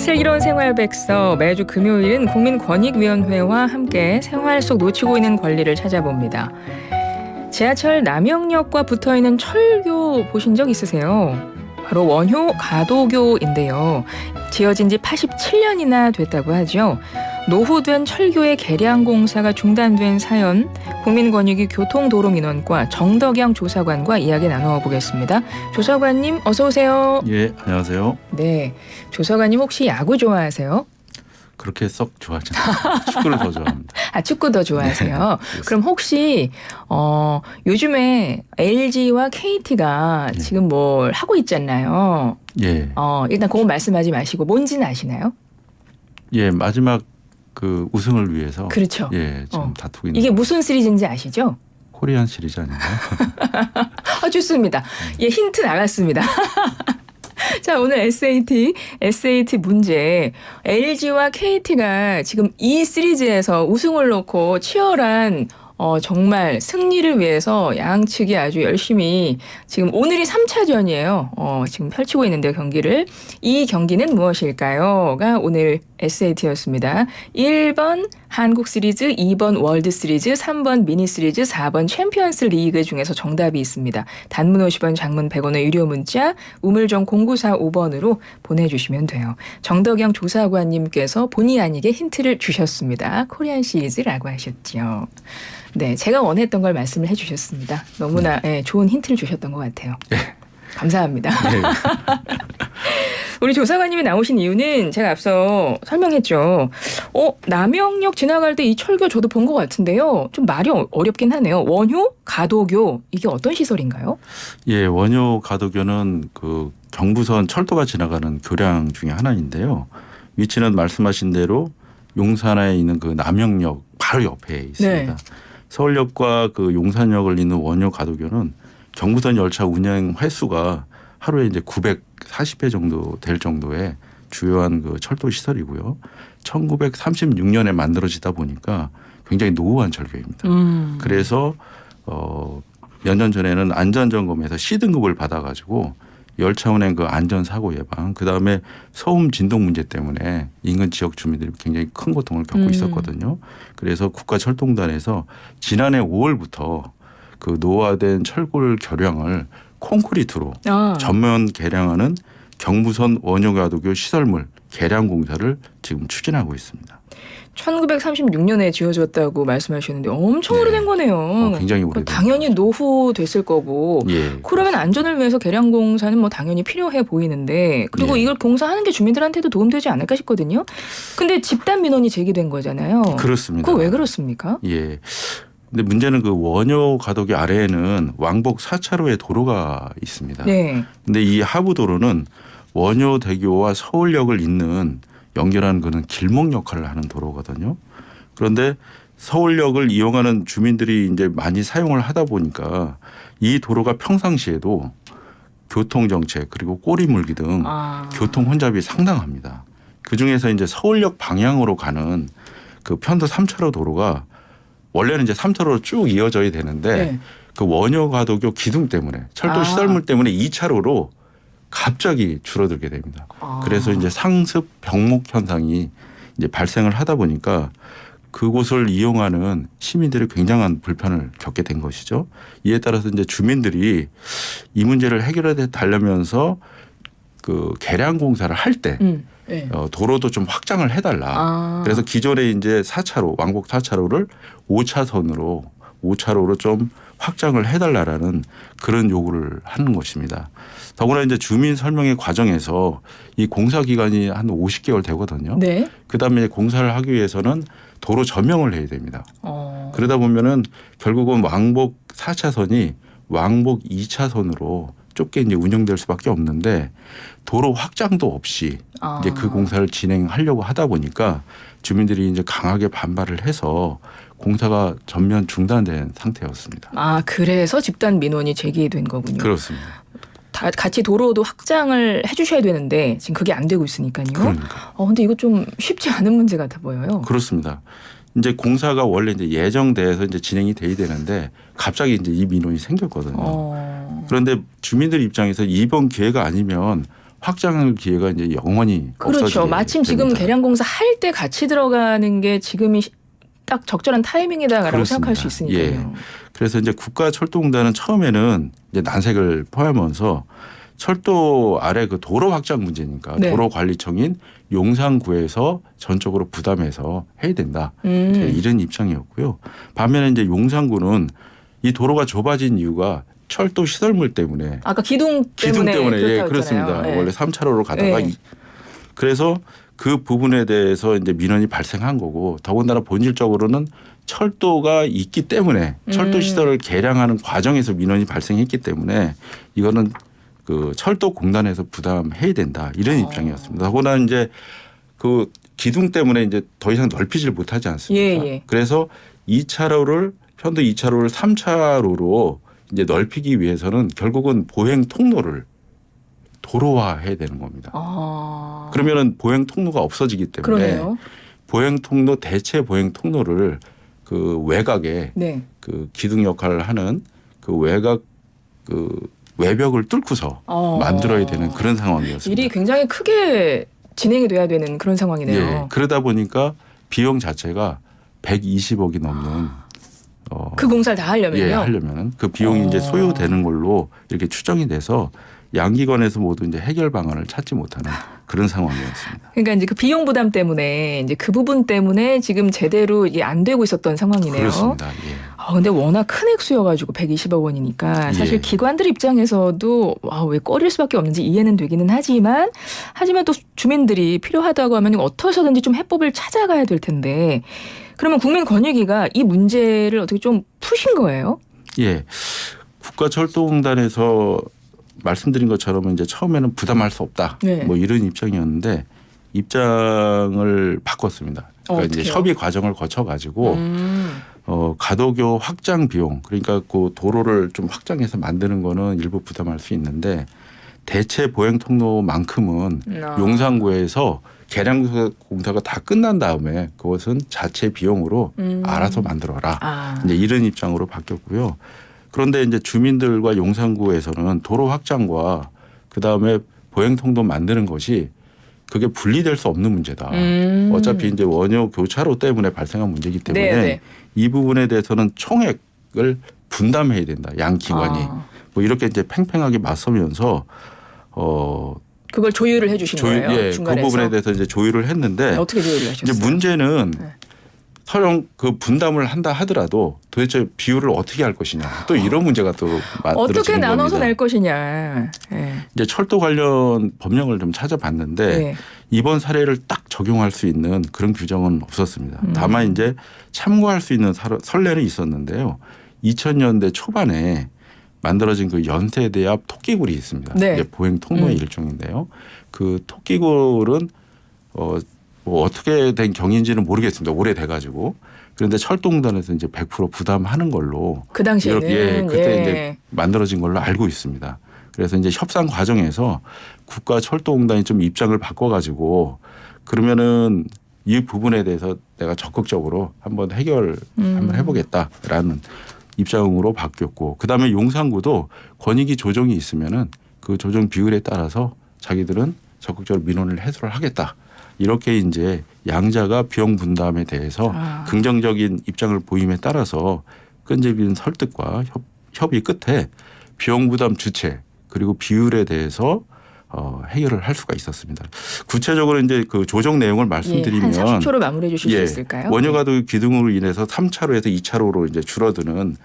슬기로운 생활백서 매주 금요일은 국민권익위원회와 함께 생활 속 놓치고 있는 권리를 찾아봅니다. 지하철 남영역과 붙어있는 철교 보신 적 있으세요? 바로 원효 가도교인데요. 지어진 지 87년이나 됐다고 하죠. 노후된 철교의 개량 공사가 중단된 사연, 국민권익위 교통도로민원과 정덕영 조사관과 이야기 나눠보겠습니다. 조사관님 어서 오세요. 예, 안녕하세요. 네, 조사관님 혹시 야구 좋아하세요? 그렇게 썩 좋아하지 않아요. 축구를 더 좋아합니다. 아, 축구 더 좋아하세요? 네, 그럼 혹시 요즘에 LG와 KT가 예. 지금 뭘 하고 있잖아요. 예, 일단 그거 말씀하지 마시고 뭔지는 아시나요? 예, 마지막 그 우승을 위해서 그렇죠. 예, 지금 다투고 있는 이게 무슨 시리즈인지 아시죠? 코리안 시리즈 아닌가요? 좋습니다. 예, 힌트 나갔습니다. 자, 오늘 SAT 문제. LG와 KT가 지금 이 시리즈에서 우승을 놓고 치열한 정말 승리를 위해서 양측이 아주 열심히 지금 오늘이 3차전이에요. 지금 펼치고 있는데요, 경기를. 이 경기는 무엇일까요?가 오늘 SAT였습니다. 1번 한국 시리즈, 2번 월드 시리즈, 3번 미니 시리즈, 4번 챔피언스 리그 중에서 정답이 있습니다. 단문 50원, 장문 100원의 유료 문자 우물정 0945번으로 보내주시면 돼요. 정덕영 조사관님께서 본의 아니게 힌트를 주셨습니다. 코리안 시리즈라고 하셨죠. 네, 제가 원했던 걸 말씀을 해주셨습니다. 너무나 좋은 힌트를 주셨던 것 같아요. 감사합니다. 네. 우리 조사관님이 나오신 이유는 제가 앞서 설명했죠. 남영역 지나갈 때 이 철교 저도 본 것 같은데요. 좀 말이 어렵긴 하네요. 원효 가도교 이게 어떤 시설인가요? 예, 원효 가도교는 그 경부선 철도가 지나가는 교량 중에 하나인데요. 위치는 말씀하신 대로 용산에 있는 그 남영역 바로 옆에 있습니다. 네. 서울역과 그 용산역을 잇는 원효 가도교는 경부선 열차 운행 횟수가 하루에 이제 940회 정도 될 정도의 주요한 그 철도 시설이고요. 1936년에 만들어지다 보니까 굉장히 노후한 철교입니다. 그래서 몇 년 전에는 안전점검에서 C등급을 받아가지고 열차 운행 그 안전사고 예방, 그다음에 소음 진동 문제 때문에 인근 지역 주민들이 굉장히 큰 고통을 겪고 있었거든요. 그래서 국가철도공단에서 지난해 5월부터 그 노화된 철골 교량을 콘크리트로 전면 개량하는 경부선 원효가도교 시설물 개량 공사를 지금 추진하고 있습니다. 1936년에 지어졌다고 말씀하셨는데 엄청 오래된 거네요. 굉장히 오래된 당연히 노후됐을 거고. 예, 그러면 안전을 위해서 개량 공사는 뭐 당연히 필요해 보이는데 그리고 예. 이걸 공사하는 게 주민들한테도 도움되지 않을까 싶거든요. 근데 집단 민원이 제기된 거잖아요. 그렇습니다. 그거 왜 그렇습니까? 예. 근데 문제는 그 원효 가도교 아래에는 왕복 4차로의 도로가 있습니다. 네. 근데 이 하부 도로는 원효대교와 서울역을 잇는 연결하는 그런 길목 역할을 하는 도로거든요. 그런데 서울역을 이용하는 주민들이 이제 많이 사용을 하다 보니까 이 도로가 평상시에도 교통정체 그리고 꼬리물기 등 교통 혼잡이 상당합니다. 그중에서 이제 서울역 방향으로 가는 그 편도 3차로 도로가 원래는 이제 3차로로 쭉 이어져야 되는데 그 원효가도교 기둥 때문에 철도 시설물 때문에 2차로로 갑자기 줄어들게 됩니다. 그래서 이제 상습 병목 현상이 이제 발생을 하다 보니까 그곳을 이용하는 시민들이 굉장한 불편을 겪게 된 것이죠. 이에 따라서 이제 주민들이 이 문제를 해결해 달라면서 그 개량 공사를 할 때 도로도 좀 확장을 해달라. 그래서 기존에 이제 4차로 왕복 4차로를 5차로로 좀 확장을 해달라라는 그런 요구를 하는 것입니다. 더구나 이제 주민 설명회 과정에서 이 공사 기간이 한 50개월 되거든요. 네. 그다음에 공사를 하기 위해서는 도로 전명을 해야 됩니다. 그러다 보면은 결국은 왕복 4차선이 왕복 2차선으로 좁게 이제 운영될 수밖에 없는데 도로 확장도 없이 이제 그 공사를 진행하려고 하다 보니까 주민들이 이제 강하게 반발을 해서 공사가 전면 중단된 상태였습니다. 그래서 집단 민원이 제기된 거군요. 그렇습니다. 다 같이 도로도 확장을 해주셔야 되는데 지금 그게 안 되고 있으니까요. 그러니까. 근데 이거 좀 쉽지 않은 문제 같아 보여요. 그렇습니다. 이제 공사가 원래 이제 예정돼서 이제 진행이 돼야 되는데 갑자기 이제 이 민원이 생겼거든요. 그런데 주민들 입장에서 이번 기회가 아니면 확장할 기회가 이제 영원히 그렇죠. 없어지게 마침 지금 됩니다. 계량공사 할 때 같이 들어가는 게 지금이 딱 적절한 타이밍이다라고 그렇습니다. 생각할 수 있으니까요. 예. 그래서 이제 국가철도공단은 처음에는 이제 난색을 포함하면서 철도 아래 그 도로 확장 문제니까 네. 도로관리청인 용산구에서 전적으로 부담해서 해야 된다. 이런 입장이었고요. 반면에 이제 용산구는 이 도로가 좁아진 이유가 철도 시설물 때문에 아까 기둥 때문에 예, 그렇다고 그렇습니다. 했잖아요. 네. 원래 3차로로 가다가 네. 그래서 그 부분에 대해서 이제 민원이 발생한 거고 더군다나 본질적으로는 철도가 있기 때문에 철도 시설을 개량하는 과정에서 민원이 발생했기 때문에 이거는 그 철도공단에서 부담해야 된다 이런 입장이었습니다. 더구나 이제 그 기둥 때문에 이제 더 이상 넓히질 못하지 않습니까? 예. 그래서 2차로를 편도 2차로를 3차로로 이제 넓히기 위해서는 결국은 보행 통로를 도로화해야 되는 겁니다. 그러면은 보행 통로가 없어지기 때문에 그러네요. 보행 통로 대체 보행 통로를 그 외곽에 네. 그 기둥 역할을 하는 그 외곽 그 외벽을 뚫고서 만들어야 되는 그런 상황이었습니다. 일이 굉장히 크게 진행이 돼야 되는 그런 상황이네요. 예, 그러다 보니까 비용 자체가 120억이 넘는 그 공사를 다 하려면요. 예, 하려면은 그 비용이 이제 소요되는 걸로 이렇게 추정이 돼서 양기관에서 모두 이제 해결 방안을 찾지 못하는 그런 상황이었습니다. 그러니까 이제 그 비용 부담 때문에 이제 그 부분 때문에 지금 제대로 이게 안 되고 있었던 상황이네요. 그렇습니다. 예. 근데 워낙 큰 액수여가지고 120억 원이니까 사실 예. 기관들 입장에서도 왜 꺼릴 수밖에 없는지 이해는 되기는 하지만 또 주민들이 필요하다고 하면 어떻게 해서든지 좀 해법을 찾아가야 될 텐데 그러면 국민권익위가 이 문제를 어떻게 좀 푸신 거예요? 예. 국가철도공단에서 말씀드린 것처럼 이제 처음에는 부담할 수 없다. 네. 뭐 이런 입장이었는데 입장을 바꿨습니다. 그러니까 이제 어떡해요? 협의 과정을 거쳐 가지고 가도교 확장 비용 그러니까 그 도로를 좀 확장해서 만드는 거는 일부 부담할 수 있는데 대체 보행 통로만큼은 용산구에서 개량 공사가 다 끝난 다음에 그것은 자체 비용으로 알아서 만들어라. 이제 이런 입장으로 바뀌었고요. 그런데 이제 주민들과 용산구에서는 도로 확장과 그다음에 보행 통로 만드는 것이 그게 분리될 수 없는 문제다. 어차피 이제 원효 교차로 때문에 발생한 문제이기 때문에 네네. 이 부분에 대해서는 총액을 분담해야 된다. 양 기관이 뭐 이렇게 이제 팽팽하게 맞서면서 그걸 조율을 해주신 거예요. 예, 중간에서. 그 부분에 대해서 이제 조율을 했는데 어떻게 조율을 하셨어요? 이제 문제는 네. 서령 그 분담을 한다 하더라도 도대체 비율을 어떻게 할 것이냐 또 이런 문제가 또 만들어지는 어떻게 나눠서 겁니다. 낼 것이냐. 예. 이제 철도 관련 법령을 좀 찾아봤는데 예. 이번 사례를 딱 적용할 수 있는 그런 규정은 없었습니다. 다만 이제 참고할 수 있는 선례는 있었는데요. 2000년대 초반에 만들어진 그 연세대 앞 토끼굴이 있습니다. 네. 이제 보행 통로의 일종인데요. 그 토끼굴은 뭐 어떻게 된 경인지는 모르겠습니다. 오래돼가지고. 그런데 철도공단에서 이제 100% 부담하는 걸로 그 당시에는 이렇게 그때 예. 이제 만들어진 걸로 알고 있습니다. 그래서 이제 협상 과정에서 국가철도공단이 좀 입장을 바꿔가지고 그러면은 이 부분에 대해서 내가 적극적으로 한번 한번 해보겠다라는 입장으로 바뀌었고 그다음에 용산구도 권익위 조정이 있으면은 그 조정 비율에 따라서 자기들은 적극적으로 민원을 해소를 하겠다. 이렇게 이제 양자가 비용 분담에 대해서 긍정적인 입장을 보임에 따라서 끈질긴 설득과 협의 끝에 비용 부담 주체 그리고 비율에 대해서 해결을 할 수가 있었습니다. 구체적으로 이제 그 조정 내용을 말씀드리면 한 30초로 마무리해 주실 수 있을까요? 원효가도 기둥으로 인해서 3차로에서 2차로로 이제 줄어드는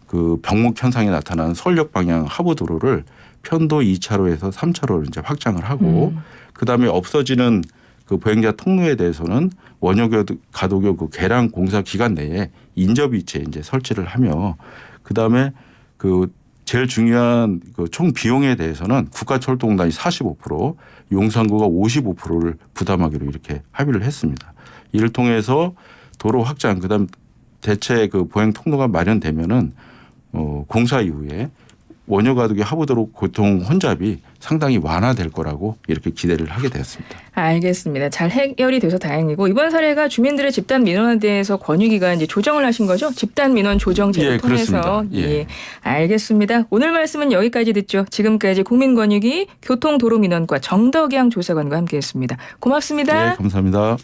그 병목 현상이 나타난 서울역 방향 하부도로를 편도 2차로에서 3차로로 이제 확장을 하고 그다음에 없어지는 그 보행자 통로에 대해서는 원효가도교 그 개량 공사 기간 내에 인접이체 이제 설치를 하며 그다음에 그 제일 중요한 그 총 비용에 대해서는 국가철도공단이 45% 용산구가 55%를 부담하기로 이렇게 합의를 했습니다. 이를 통해서 도로 확장 그다음 대체 그 보행 통로가 마련되면은 공사 이후에 원효가족의 하부도로 교통 혼잡이 상당히 완화될 거라고 이렇게 기대를 하게 되었습니다. 알겠습니다. 잘 해결이 돼서 다행이고 이번 사례가 주민들의 집단 민원에 대해서 권유기가 이제 조정을 하신 거죠? 집단 민원 조정제를 예, 통해서. 그렇습니다. 예. 알겠습니다. 오늘 말씀은 여기까지 듣죠. 지금까지 국민권익위 교통도로민원과 정덕양 조사관과 함께했습니다. 고맙습니다. 네, 감사합니다.